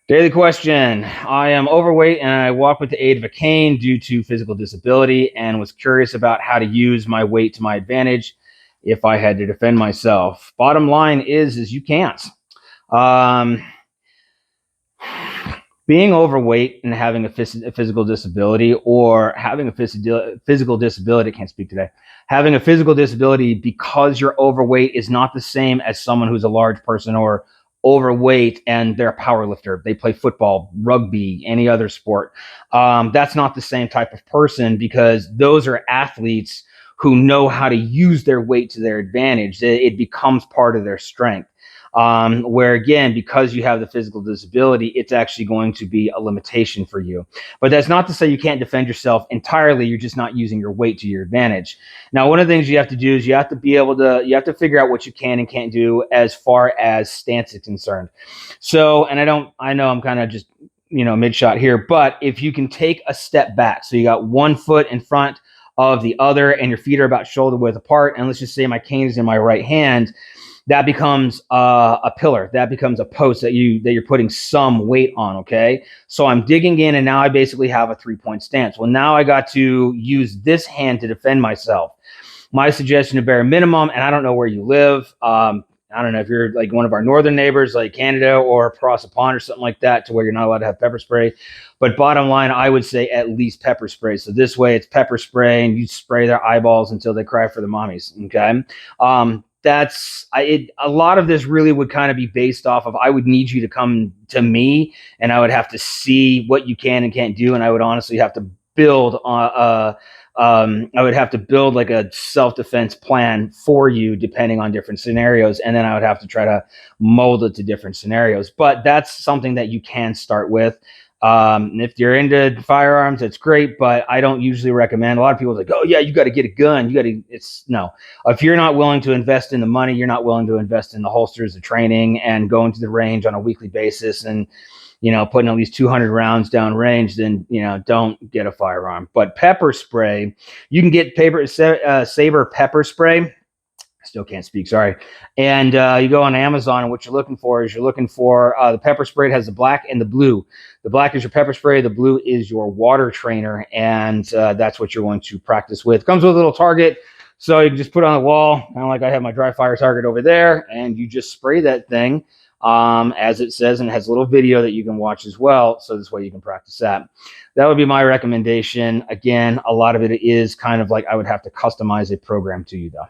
Daily question. I am overweight and I walk with the aid of a cane due to physical disability and was curious about how to use my weight to my advantage if I had to defend myself. Bottom line is you can't. Um, Being overweight and having a physical disability or having a physical disability, I can't speak today, having a physical disability because you're overweight is not the same as someone who's a large person or overweight and they're a power lifter. They play football, rugby, any other sport. That's not the same type of person because those are athletes who know how to use their weight to their advantage. It becomes part of their strength. Where again, because you have the physical disability, it's actually going to be a limitation for you. But that's not to say you can't defend yourself entirely. You're just not using your weight to your advantage. Now, one of the things you have to do is you have to figure out what you can and can't do as far as stance is concerned. So, and I know I'm kind of just, mid shot here, but if you can take a step back, so you got one foot in front of the other and your feet are about shoulder width apart, and let's just say my cane is in my right hand, that becomes a pillar. That becomes a post that you're putting some weight on. Okay, so I'm digging in, and now I basically have a 3-point stance. Well, now I got to use this hand to defend myself. My suggestion, to bare minimum, and I don't know where you live. I don't know if you're like one of our northern neighbors, like Canada or across a pond or something like that, to where you're not allowed to have pepper spray. But bottom line, I would say at least pepper spray. So this way, it's pepper spray, and you spray their eyeballs until they cry for the mommies. Okay. A lot of this really would kind of be based off of, I would need you to come to me and I would have to see what you can and can't do. And I would honestly have to build I would have to build like a self-defense plan for you depending on different scenarios. And then I would have to try to mold it to different scenarios. But that's something that you can start with. If you're into firearms, that's great, but I don't usually recommend. A lot of people are like, oh yeah, you got to get a gun. It's no. If you're not willing to invest in the money, you're not willing to invest in the holsters, the training, and going to the range on a weekly basis, and putting at least 200 rounds down range, then don't get a firearm. But pepper spray, you can get Saber pepper spray. Still can't speak, sorry. And you go on Amazon, and what you're looking for is the pepper spray. It has the black and the blue. The black is your pepper spray. The blue is your water trainer, and that's what you're going to practice with. It comes with a little target, so you can just put it on the wall, kind of like I have my dry fire target over there, and you just spray that thing as it says, and it has a little video that you can watch as well, so this way you can practice that. That would be my recommendation. Again, a lot of it is kind of like I would have to customize a program to you, though.